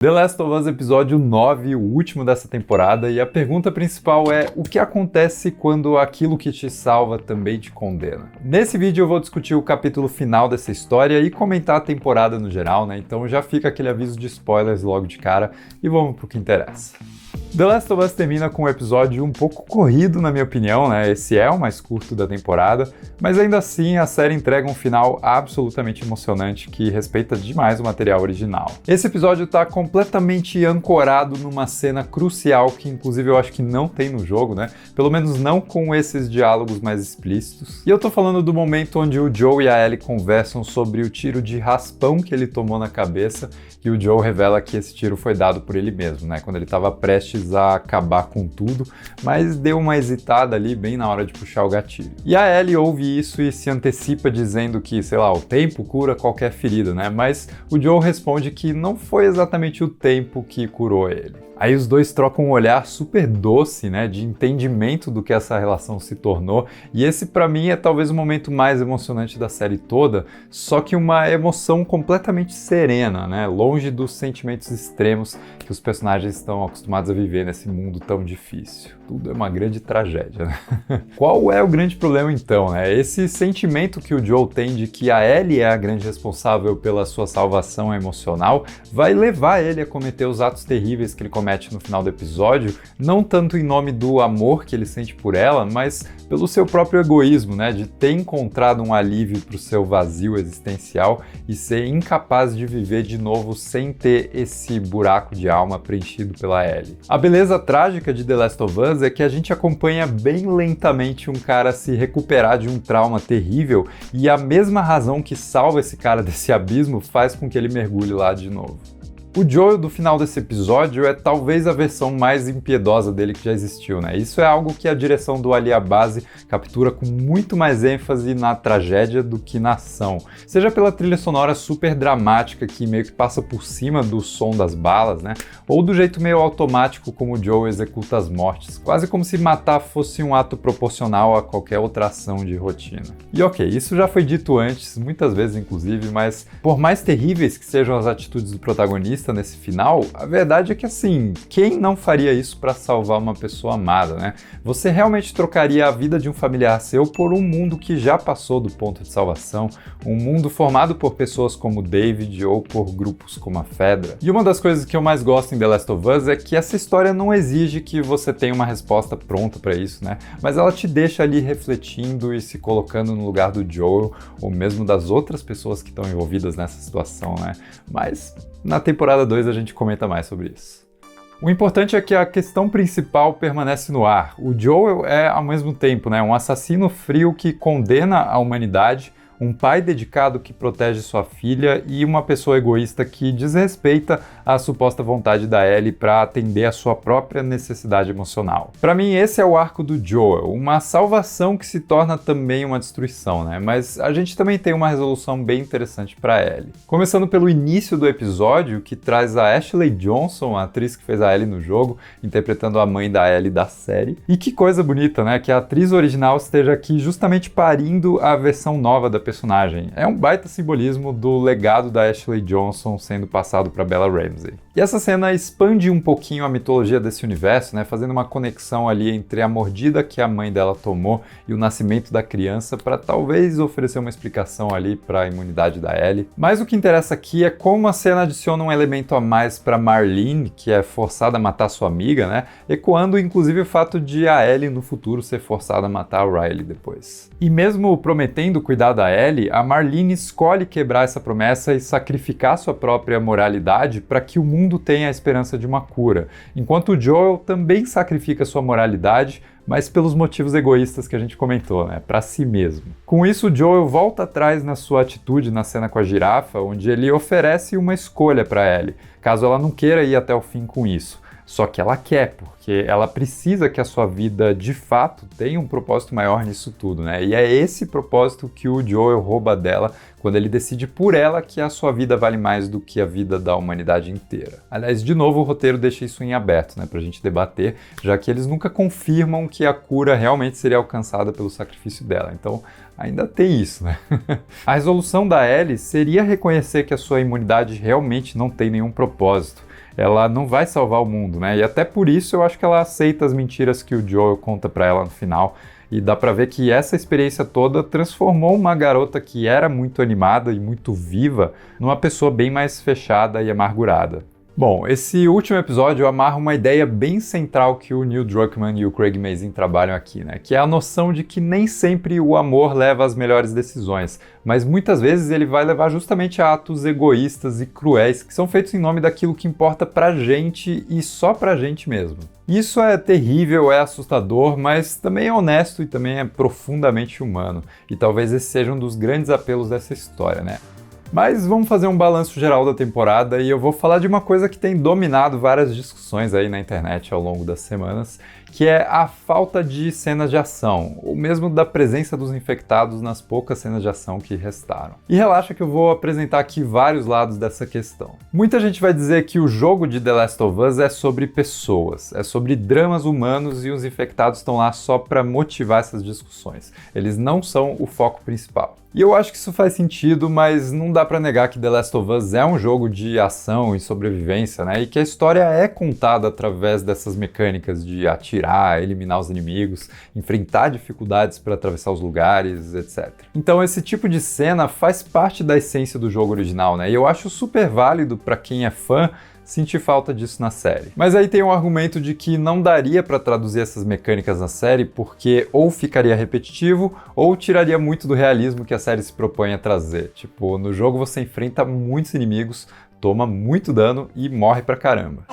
The Last of Us episódio 9, o último dessa temporada, e a pergunta principal é: o que acontece quando aquilo que te salva também te condena? Nesse vídeo eu vou discutir o capítulo final dessa história e comentar a temporada no geral, né? Então já fica aquele aviso de spoilers logo de cara e vamos pro que interessa. The Last of Us termina com um episódio um pouco corrido, na minha opinião, né? Esse é o mais curto da temporada, mas ainda assim a série entrega um final absolutamente emocionante que respeita demais o material original. Esse episódio tá completamente ancorado numa cena crucial que inclusive eu acho que não tem no jogo, né? Pelo menos não com esses diálogos mais explícitos. E eu tô falando do momento onde o Joe e a Ellie conversam sobre o tiro de raspão que ele tomou na cabeça, e o Joe revela que esse tiro foi dado por ele mesmo, né? Quando ele estava prestes a acabar com tudo, mas deu uma hesitada ali bem na hora de puxar o gatilho. E a Ellie ouve isso e se antecipa dizendo que, sei lá, o tempo cura qualquer ferida, né? Mas o Joe responde que não foi exatamente o tempo que curou ele. Aí os dois trocam um olhar super doce, né, de entendimento do que essa relação se tornou, e esse pra mim é talvez o momento mais emocionante da série toda, só que uma emoção completamente serena, né, longe dos sentimentos extremos que os personagens estão acostumados a viver nesse mundo tão difícil. Tudo é uma grande tragédia, né? Qual é o grande problema então, né? Esse sentimento que o Joe tem de que a Ellie é a grande responsável pela sua salvação emocional vai levar ele a cometer os atos terríveis que ele comete no final do episódio, não tanto em nome do amor que ele sente por ela, mas pelo seu próprio egoísmo, né? De ter encontrado um alívio para o seu vazio existencial e ser incapaz de viver de novo sem ter esse buraco de alma preenchido pela Ellie. A beleza trágica de The Last of Us é que a gente acompanha bem lentamente um cara se recuperar de um trauma terrível e a mesma razão que salva esse cara desse abismo faz com que ele mergulhe lá de novo. O Joel do final desse episódio é talvez a versão mais impiedosa dele que já existiu, né? Isso é algo que a direção do Ali Abazi captura com muito mais ênfase na tragédia do que na ação. Seja pela trilha sonora super dramática que meio que passa por cima do som das balas, né? Ou do jeito meio automático como o Joel executa as mortes, quase como se matar fosse um ato proporcional a qualquer outra ação de rotina. E ok, isso já foi dito antes, muitas vezes inclusive, mas por mais terríveis que sejam as atitudes do protagonista nesse final, a verdade é que assim, quem não faria isso para salvar uma pessoa amada, né? Você realmente trocaria a vida de um familiar seu por um mundo que já passou do ponto de salvação, um mundo formado por pessoas como David ou por grupos como a Fedra. E uma das coisas que eu mais gosto em The Last of Us é que essa história não exige que você tenha uma resposta pronta para isso, né? Mas ela te deixa ali refletindo e se colocando no lugar do Joel ou mesmo das outras pessoas que estão envolvidas nessa situação, né? Mas na temporada 2 a gente comenta mais sobre isso. O importante é que a questão principal permanece no ar. O Joel é, ao mesmo tempo, né, um assassino frio que condena a humanidade, um pai dedicado que protege sua filha e uma pessoa egoísta que desrespeita a suposta vontade da Ellie para atender a sua própria necessidade emocional. Para mim, esse é o arco do Joel, uma salvação que se torna também uma destruição, né? Mas a gente também tem uma resolução bem interessante para Ellie. Começando pelo início do episódio, que traz a Ashley Johnson, a atriz que fez a Ellie no jogo, interpretando a mãe da Ellie da série. E que coisa bonita, né? Que a atriz original esteja aqui justamente parindo a versão nova da personagem. É um baita simbolismo do legado da Ashley Johnson sendo passado para Bella Ramsey. E essa cena expande um pouquinho a mitologia desse universo, né, fazendo uma conexão ali entre a mordida que a mãe dela tomou e o nascimento da criança para talvez oferecer uma explicação ali para a imunidade da Ellie. Mas o que interessa aqui é como a cena adiciona um elemento a mais para Marlene, que é forçada a matar sua amiga, né, ecoando inclusive o fato de a Ellie no futuro ser forçada a matar o Riley depois. E mesmo prometendo cuidar da Ellie, a Marlene escolhe quebrar essa promessa e sacrificar sua própria moralidade para que o mundo tenha a esperança de uma cura, enquanto o Joel também sacrifica sua moralidade, mas pelos motivos egoístas que a gente comentou, né, para si mesmo. Com isso, o Joel volta atrás na sua atitude na cena com a girafa, onde ele oferece uma escolha para Ellie, caso ela não queira ir até o fim com isso. Só que ela quer, porque ela precisa que a sua vida, de fato, tenha um propósito maior nisso tudo, né? E é esse propósito que o Joel rouba dela quando ele decide por ela que a sua vida vale mais do que a vida da humanidade inteira. Aliás, de novo, o roteiro deixa isso em aberto, né, pra gente debater, já que eles nunca confirmam que a cura realmente seria alcançada pelo sacrifício dela. Então, ainda tem isso, né? A resolução da Ellie seria reconhecer que a sua imunidade realmente não tem nenhum propósito. ela não vai salvar o mundo, né? E até por isso eu acho que ela aceita as mentiras que o Joel conta pra ela no final. E dá pra ver que essa experiência toda transformou uma garota que era muito animada e muito viva numa pessoa bem mais fechada e amargurada. Bom, esse último episódio amarra uma ideia bem central que o Neil Druckmann e o Craig Mazin trabalham aqui, né? Que é a noção de que nem sempre o amor leva às melhores decisões, mas muitas vezes ele vai levar justamente a atos egoístas e cruéis que são feitos em nome daquilo que importa pra gente e só pra gente mesmo. Isso é terrível, é assustador, mas também é honesto e também é profundamente humano. E talvez esse seja um dos grandes apelos dessa história, né? Mas vamos fazer um balanço geral da temporada e eu vou falar de uma coisa que tem dominado várias discussões aí na internet ao longo das semanas, que é a falta de cenas de ação, ou mesmo da presença dos infectados nas poucas cenas de ação que restaram. E relaxa que eu vou apresentar aqui vários lados dessa questão. Muita gente vai dizer que o jogo de The Last of Us é sobre pessoas, é sobre dramas humanos e os infectados estão lá só para motivar essas discussões. Eles não são o foco principal. E eu acho que isso faz sentido, mas não dá pra negar que The Last of Us é um jogo de ação e sobrevivência, né? E que a história é contada através dessas mecânicas de atirar, eliminar os inimigos, enfrentar dificuldades para atravessar os lugares, etc. Então esse tipo de cena faz parte da essência do jogo original, né? E eu acho super válido pra quem é fã sentir falta disso na série. Mas aí tem um argumento de que não daria para traduzir essas mecânicas na série porque ou ficaria repetitivo ou tiraria muito do realismo que a série se propõe a trazer. Tipo, no jogo você enfrenta muitos inimigos, toma muito dano e morre pra caramba.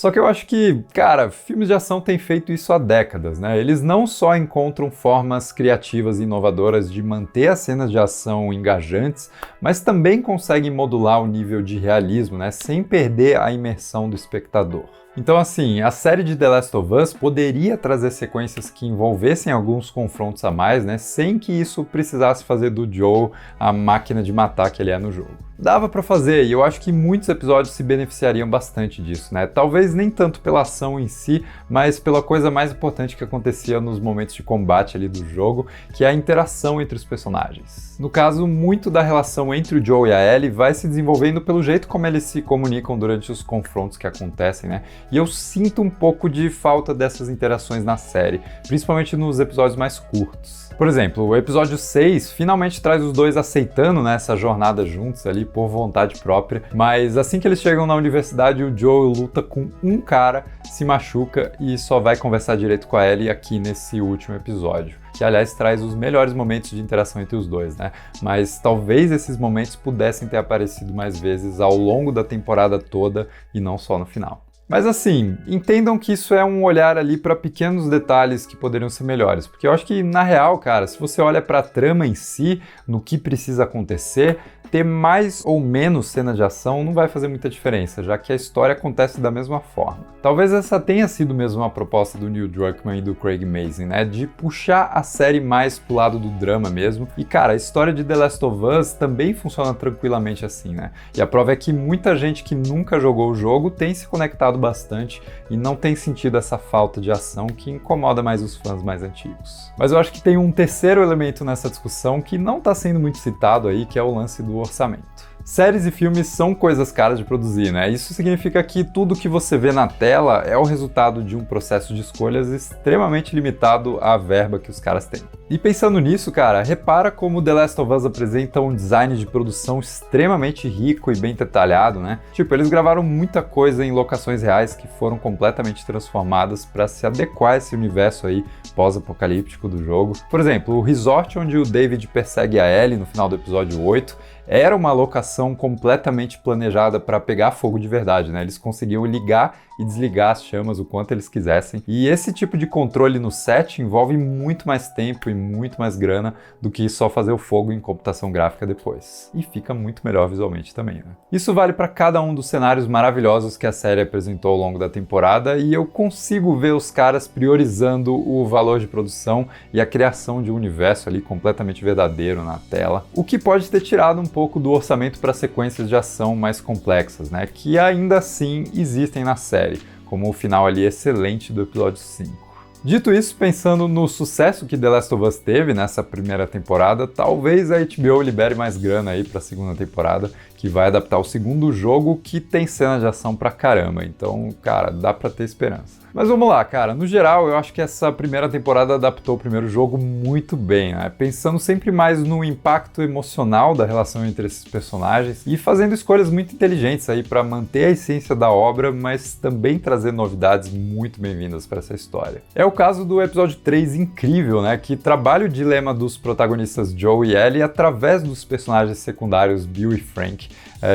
Só que eu acho que, cara, filmes de ação têm feito isso há décadas, né? Eles não só encontram formas criativas e inovadoras de manter as cenas de ação engajantes, mas também conseguem modular o nível de realismo, né? Sem perder a imersão do espectador. Então, assim, a série de The Last of Us poderia trazer sequências que envolvessem alguns confrontos a mais, né? Sem que isso precisasse fazer do Joel a máquina de matar que ele é no jogo. Dava pra fazer, e eu acho que muitos episódios se beneficiariam bastante disso, né? Talvez nem tanto pela ação em si, mas pela coisa mais importante que acontecia nos momentos de combate ali do jogo, que é a interação entre os personagens. No caso, muito da relação entre o Joel e a Ellie vai se desenvolvendo pelo jeito como eles se comunicam durante os confrontos que acontecem, né? E eu sinto um pouco de falta dessas interações na série, principalmente nos episódios mais curtos. Por exemplo, o episódio 6 finalmente traz os dois aceitando, né, essa jornada juntos ali por vontade própria, mas assim que eles chegam na universidade, o Joel luta com um cara, se machuca e só vai conversar direito com a Ellie aqui nesse último episódio. Que, aliás, traz os melhores momentos de interação entre os dois, né? Mas talvez esses momentos pudessem ter aparecido mais vezes ao longo da temporada toda e não só no final. Mas assim, entendam que isso é um olhar ali para pequenos detalhes que poderiam ser melhores, porque eu acho que na real, cara, se você olha para a trama em si, no que precisa acontecer, ter mais ou menos cena de ação não vai fazer muita diferença, já que a história acontece da mesma forma. Talvez essa tenha sido mesmo uma proposta do Neil Druckmann e do Craig Mazin, né, de puxar a série mais pro lado do drama mesmo. E cara, a história de The Last of Us também funciona tranquilamente assim, né? E a prova é que muita gente que nunca jogou o jogo tem se conectado bastante e não tem sentido essa falta de ação que incomoda mais os fãs mais antigos. Mas eu acho que tem um terceiro elemento nessa discussão que não está sendo muito citado aí, que é o lance do orçamento. Séries e filmes são coisas caras de produzir, né? Isso significa que tudo que você vê na tela é o resultado de um processo de escolhas extremamente limitado à verba que os caras têm. E pensando nisso, cara, repara como The Last of Us apresenta um design de produção extremamente rico e bem detalhado, né? Tipo, eles gravaram muita coisa em locações reais que foram completamente transformadas para se adequar a esse universo aí pós-apocalíptico do jogo. Por exemplo, o resort onde o David persegue a Ellie no final do episódio 8 era uma locação completamente planejada para pegar fogo de verdade, né? Eles conseguiam ligar e desligar as chamas o quanto eles quisessem. E esse tipo de controle no set envolve muito mais tempo e muito mais grana do que só fazer o fogo em computação gráfica depois. E fica muito melhor visualmente também, né? Isso vale para cada um dos cenários maravilhosos que a série apresentou ao longo da temporada e eu consigo ver os caras priorizando o valor de produção e a criação de um universo ali completamente verdadeiro na tela, o que pode ter tirado um pouco do orçamento para sequências de ação mais complexas, né? Que ainda assim existem na série, como o final ali excelente do episódio 5. Dito isso, pensando no sucesso que The Last of Us teve nessa primeira temporada, talvez a HBO libere mais grana aí para a segunda temporada, que vai adaptar o segundo jogo, que tem cena de ação pra caramba. Então, cara, dá pra ter esperança. Mas vamos lá, cara. No geral, eu acho que essa primeira temporada adaptou o primeiro jogo muito bem, né? Pensando sempre mais no impacto emocional da relação entre esses personagens e fazendo escolhas muito inteligentes aí para manter a essência da obra, mas também trazer novidades muito bem-vindas para essa história. É o caso do episódio 3 incrível, né? Que trabalha o dilema dos protagonistas Joe e Ellie através dos personagens secundários Bill e Frank,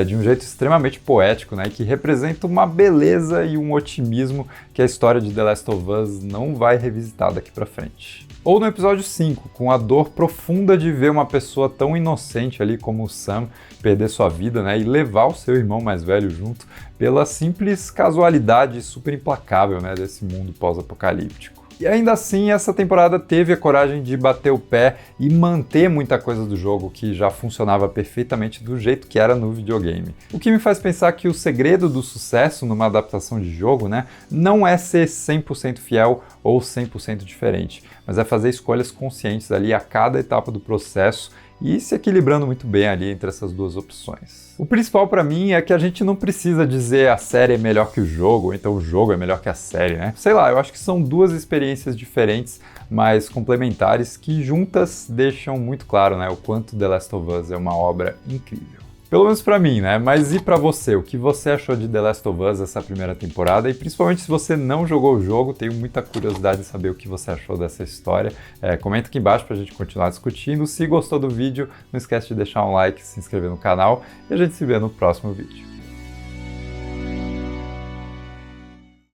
de um jeito extremamente poético, né? Que representa uma beleza e um otimismo que a história de The Last of Us não vai revisitar daqui pra frente. Ou no episódio 5, com a dor profunda de ver uma pessoa tão inocente ali como o Sam perder sua vida, né, e levar o seu irmão mais velho junto pela simples casualidade super implacável, né, desse mundo pós-apocalíptico. E ainda assim, essa temporada teve a coragem de bater o pé e manter muita coisa do jogo que já funcionava perfeitamente do jeito que era no videogame. O que me faz pensar que o segredo do sucesso numa adaptação de jogo, né, não é ser 100% fiel ou 100% diferente, mas é fazer escolhas conscientes ali a cada etapa do processo e se equilibrando muito bem ali entre essas duas opções. O principal para mim é que a gente não precisa dizer a série é melhor que o jogo, ou então o jogo é melhor que a série, né? Sei lá, eu acho que são duas experiências diferentes, mas complementares, que juntas deixam muito claro, né, o quanto The Last of Us é uma obra incrível. Pelo menos pra mim, né? Mas e pra você? O que você achou de The Last of Us essa primeira temporada? E principalmente se você não jogou o jogo, tenho muita curiosidade de saber o que você achou dessa história. Comenta aqui embaixo pra gente continuar discutindo. Se gostou do vídeo, não esquece de deixar um like, se inscrever no canal e a gente se vê no próximo vídeo.